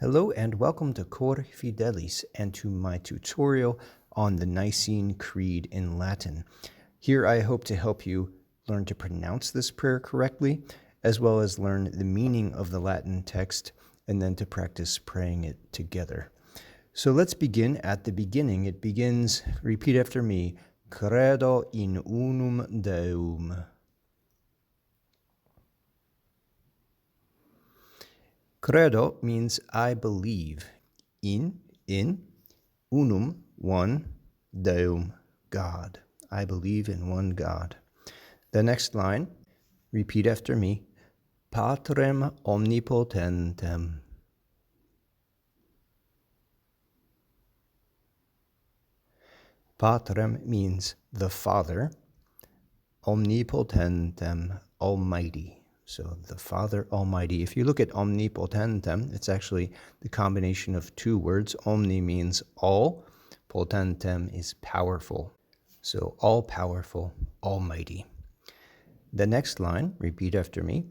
Hello and welcome to Cor Fidelis and to my tutorial on the Nicene Creed in Latin. Here I hope to help you learn to pronounce this prayer correctly, as well as learn the meaning of the Latin text, and then to practice praying it together. So let's begin at the beginning. It begins, repeat after me, Credo in unum Deum. Credo means I believe, in, unum, one, Deum, God. I believe in one God. The next line, repeat after me, Patrem omnipotentem. Patrem means the Father, omnipotentem, almighty. So the Father Almighty. If you look at omnipotentem, it's actually the combination of two words. Omni means all, potentem is powerful. So all-powerful, almighty. The next line, repeat after me,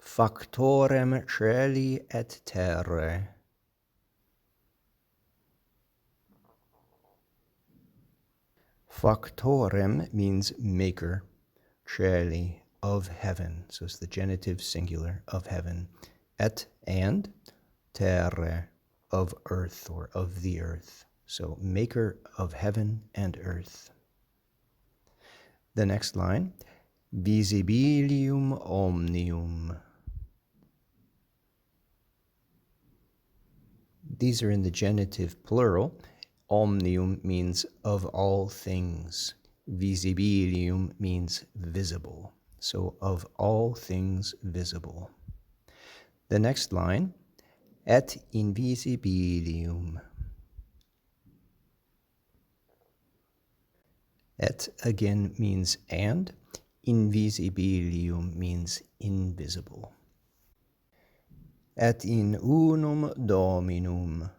Factorem celi et terrae. Factorem means maker, celi, of heaven. So it's the genitive singular, of heaven. Et, and, terrae, of earth or of the earth. So maker of heaven and earth. The next line, visibilium omnium. These are in the genitive plural. Omnium means of all things. Visibilium means visible. So of all things visible. The next line, et invisibilium. Et again means and. Invisibilium means invisible. Et in unum Dominum.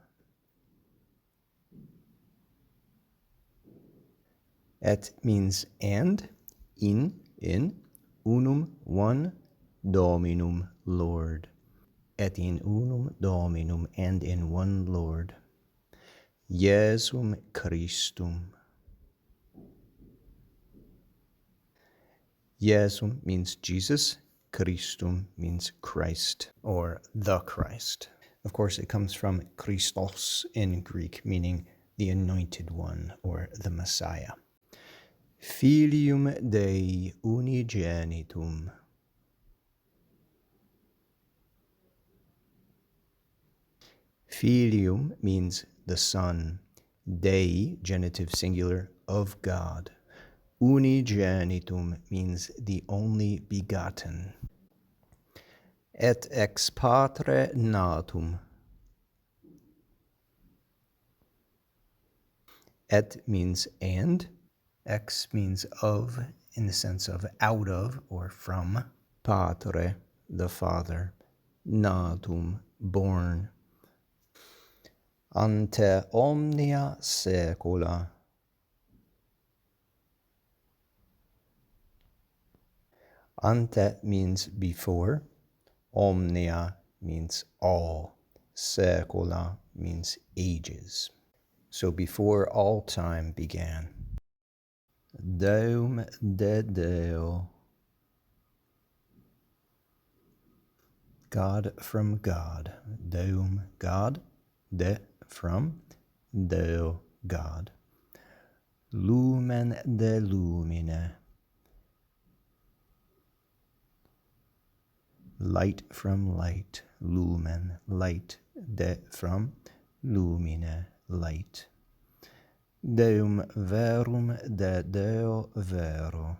Et means and, in, unum, one, Dominum, Lord. Et in unum Dominum, and in one Lord. Iesum Christum. Iesum means Jesus, Christum means Christ, or the Christ. Of course, it comes from Christos in Greek, meaning the anointed one, or the Messiah. Filium Dei unigenitum. Filium means the Son. Dei, genitive singular, of God. Unigenitum means the only begotten. Et ex patre natum. Et means and. Ex means of, in the sense of out of or from. Patre, the Father. Natum, born. Ante omnia saecula. Ante means before. Omnia means all. Saecula means ages. So before all time began. Deum de Deo. God from God. Deum, God. De, from. Deo, God. Lumen de lumine. Light from light. Lumen, light. De, from. Lumine, light. Deum verum de Deo vero.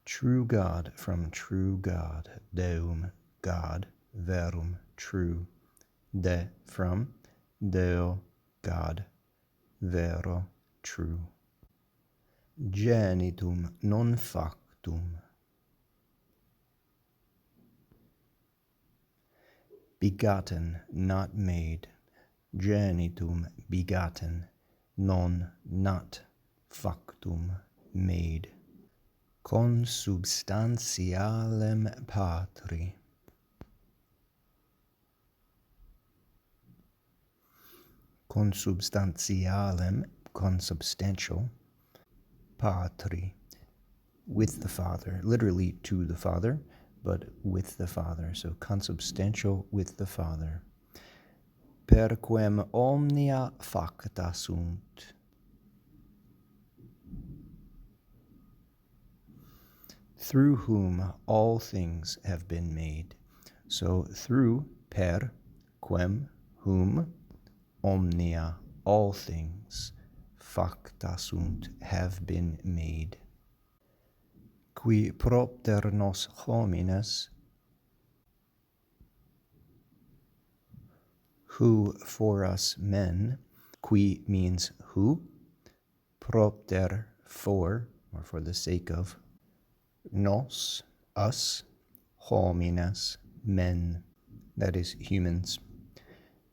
True God from true God. Deum, God. Verum, true. De, from. Deo, God. Vero, true. Genitum non factum. Begotten, not made. Genitum, begotten. Non, not. Factum, made. consubstantialem Patri. Consubstantialem, consubstantial, Patri, with the Father, literally to the Father, but with the Father. So consubstantial with the Father. Per quem omnia facta sunt. Through whom all things have been made. So through, per, quem, whom, omnia, all things, facta sunt, have been made. Qui propter nos homines, who for us men, qui means who, propter for, or for the sake of, nos, us, homines, men, that is humans,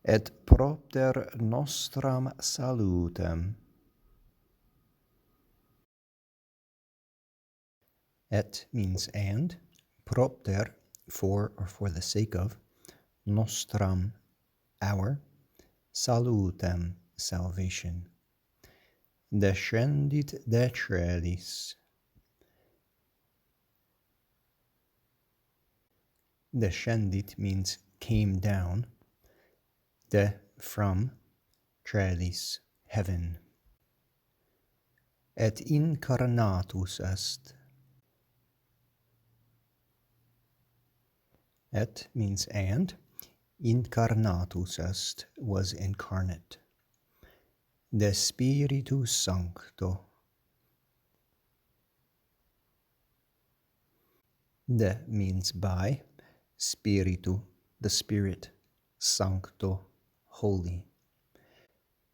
et propter nostram salutem. Et means and, propter, for or for the sake of, nostram, our, salutem, salvation. Descendit de celis. Descendit means came down. De, from, celis, heaven. Et incarnatus est. Et means and. Incarnatus est was incarnate. De Spiritu Sancto. De means by. Spiritu, the Spirit. Sancto, holy.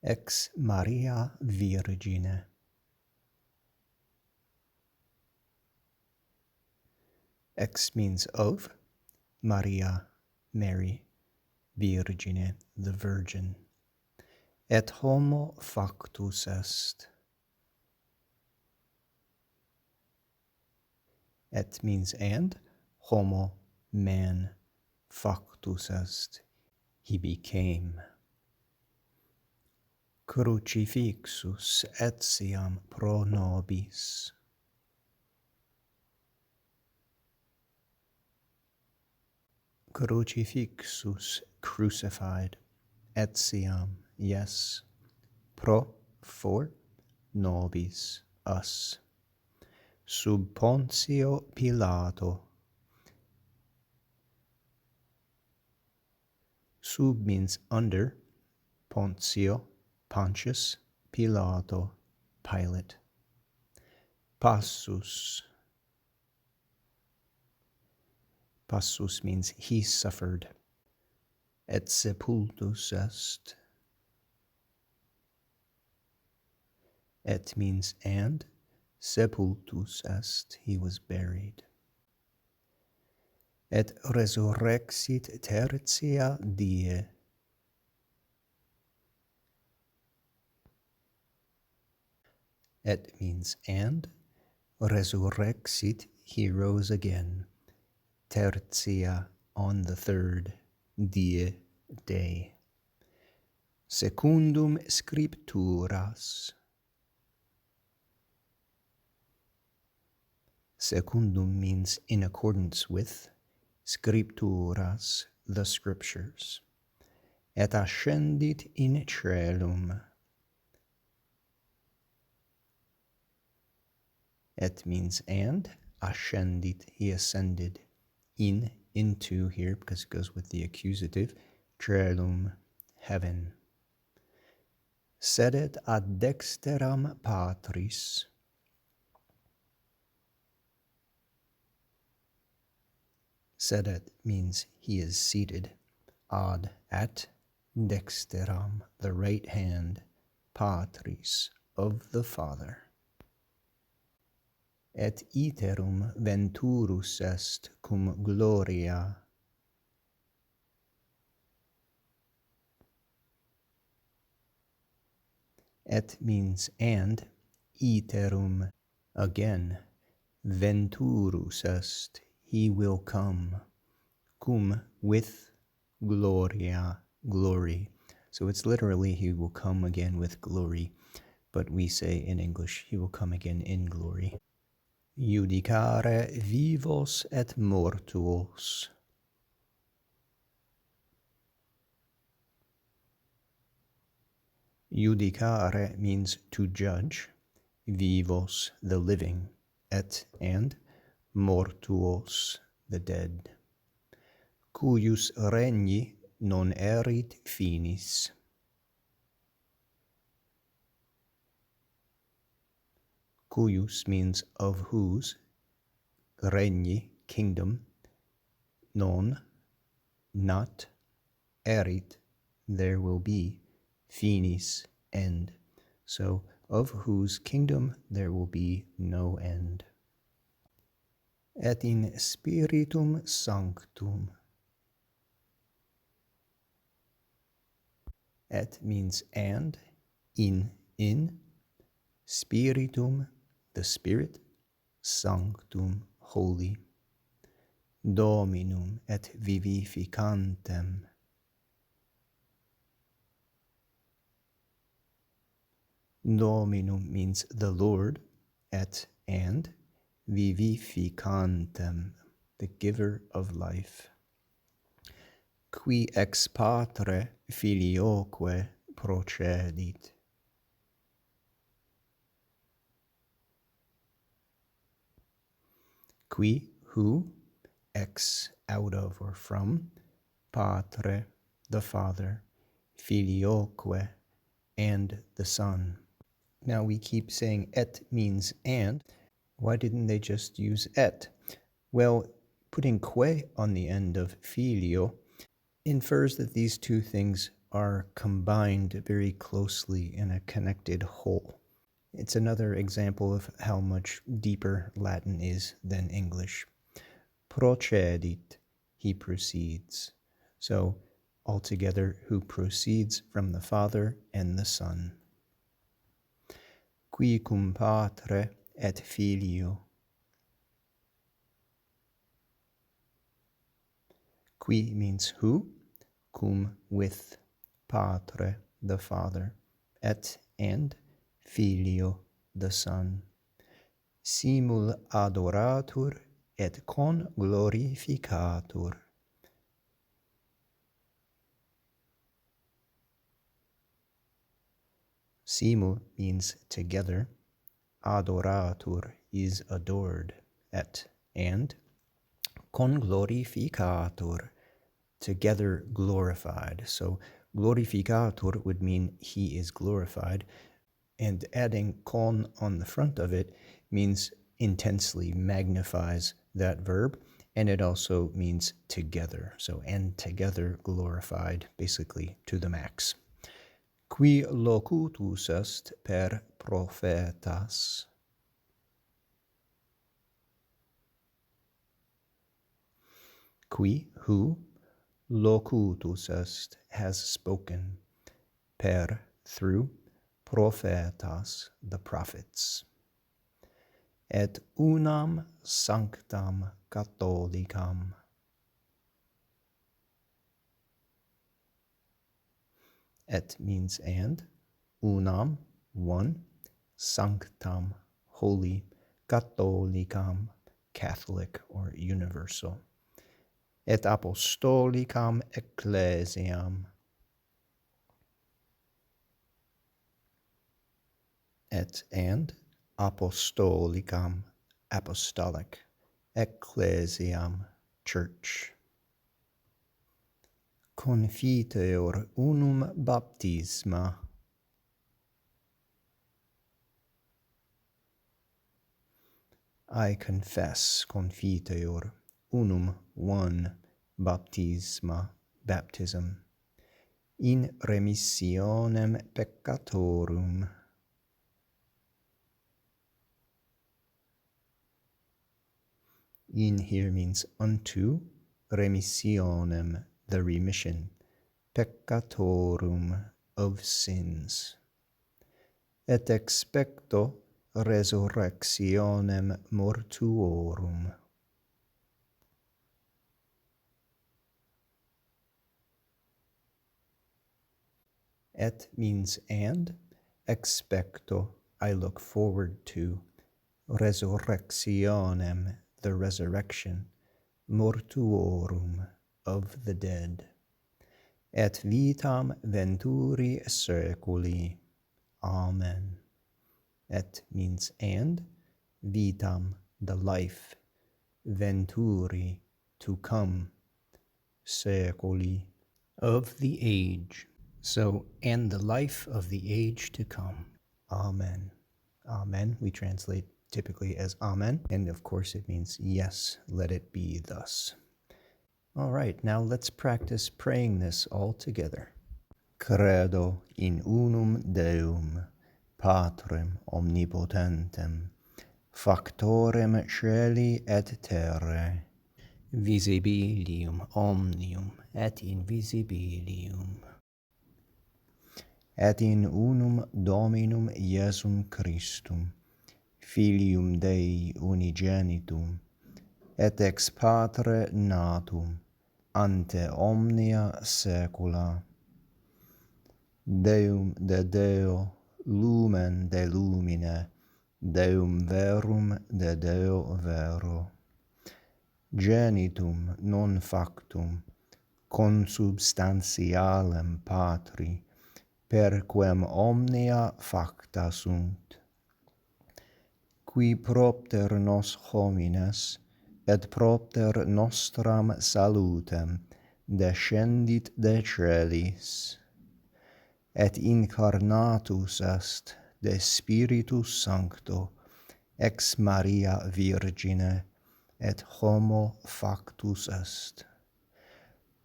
Ex Maria Virgine. Ex means of. Maria, Mary. Virgine, the Virgin. Et homo factus est. Et means and. Homo, man. Factus est. He became. Crucifixus etiam pro nobis. Crucifixus, crucified. Etiam, yes. Pro, for. Nobis, us. Sub Pontio Pilato. Sub means under. Pontio, Pontius. Pilato, Pilate. Passus. Passus means he suffered. Et sepultus est. Et means and. Sepultus est, he was buried. Et resurrexit tertia die. Et means and. Resurrexit, he rose again. Tertia, on the third. Die, day. Secundum scripturas. Secundum means in accordance with. Scripturas, the scriptures. Et ascendit in caelum. Et means and. Ascendit, he ascended. In, into here, because it goes with the accusative. Caelum, heaven. Sedet ad dexteram Patris. Sedet means he is seated. Ad, at. Dexteram, the right hand. Patris, of the Father. Et iterum venturus est cum gloria. Et means and. Iterum, again. venturus est, he will come, cum with gloria, glory. So it's literally, he will come again with glory, but we say in English, he will come again in glory. Judicare vivos et mortuos. Judicare means to judge, vivos, the living, et, and, mortuos, the dead. Cuius regni non erit finis. Cuius means of whose, regni, kingdom, non, not, erit, there will be, finis, end. So, of whose kingdom there will be no end. Et in spiritum sanctum. Et means and, in, spiritum, the spirit, sanctum, holy, Dominum et vivificantem. Dominum means the Lord, et, and, vivificantem, the giver of life. Qui ex patre filioque procedit. Qui, who, ex, out of or from, patre, the Father, filioque, and the Son. Now we keep saying et means and. Why didn't they just use et? Well, putting que on the end of filio infers that these two things are combined very closely in a connected whole. It's another example of how much deeper Latin is than English. Procedit, he proceeds. So, altogether, who proceeds from the Father and the Son. Qui cum patre et filio. Qui means who, cum with, patre, the Father, et, and, filio, the Son. Simul adoratur et con glorificatur. Simul means together, adoratur is adored, et, and, con glorificatur, together glorified. So glorificatur would mean he is glorified, and adding con on the front of it means intensely magnifies that verb, and it also means together. So, and together glorified, basically to the max. Qui locutus est per prophetas. Qui, who, locutus est, has spoken, per, through, prophetas, the prophets. Et unam sanctam catholicam. Et means and, unam, one, sanctam, holy, catholicam, Catholic or universal. Et apostolicam ecclesiam. Et and, apostolicam, apostolic, ecclesiam, church. Confiteor unum baptisma. I confess, confiteor, unum, one, baptisma, baptism, in remissionem peccatorum. In here means unto, remissionem, the remission, peccatorum, of sins. Et expecto resurrectionem mortuorum. Et means and. Expecto, I look forward to. Resurrectionem, the resurrection. Mortuorum, of the dead. Et vitam venturi seculi. Amen. Et means and. Vitam, the life. Venturi, to come. Seculi, of the age. So, and the life of the age to come. Amen. Amen, we translate typically as Amen. And of course it means yes, let it be thus. All right, now let's practice praying this all together. Credo in unum Deum, Patrem omnipotentem, factorem celi et terrae, visibilium omnium et invisibilium, et in unum Dominum Iesum Christum, Filium Dei unigenitum, et ex Patre natum, ante omnia saecula, Deum de Deo, lumen de lumine, Deum verum de Deo vero, genitum non factum, consubstantialem Patri, per quem omnia facta sunt, qui propter nos homines, et propter nostram salutem, descendit de celis, et incarnatus est de Spiritus Sancto, ex Maria Virgine, et homo factus est.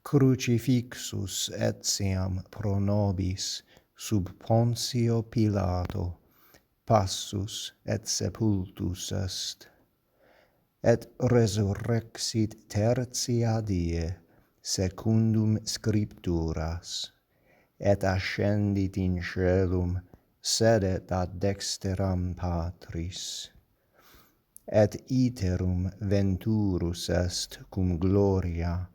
Crucifixus etiam pro nobis sub Pontio Pilato, passus et sepultus est, et resurrexit tertia die, secundum Scripturas, et ascendit in caelum, sedet ad dexteram Patris, et iterum venturus est cum gloria,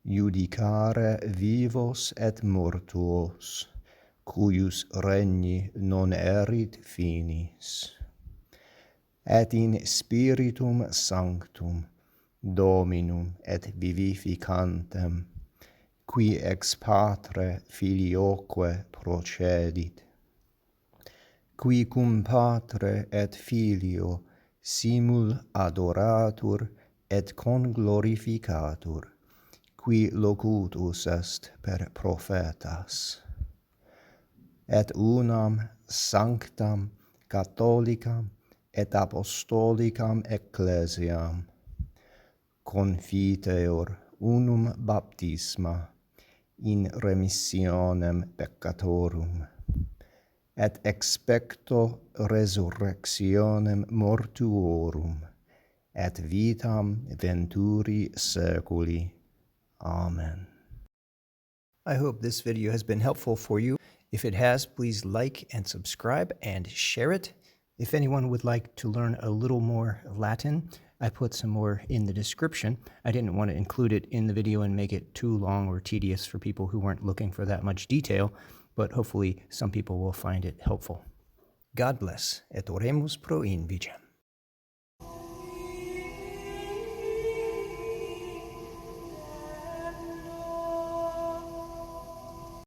judicare vivos et mortuos, cuius regni non erit finis. Et in Spiritum Sanctum, Dominum et vivificantem, qui ex Patre Filioque procedit, qui cum Patre et Filio simul adoratur et conglorificatur, qui locutus est per prophetas, et unam sanctam catholicam et apostolicam ecclesiam, confiteor unum baptisma in remissionem peccatorum, et expecto resurrectionem mortuorum, et vitam venturi seculi. Amen. I hope this video has been helpful for you. If it has, please like and subscribe and share it. If anyone would like to learn a little more Latin, I put some more in the description. I didn't want to include it in the video and make it too long or tedious for people who weren't looking for that much detail, but hopefully some people will find it helpful. God bless, et oremus pro invicem.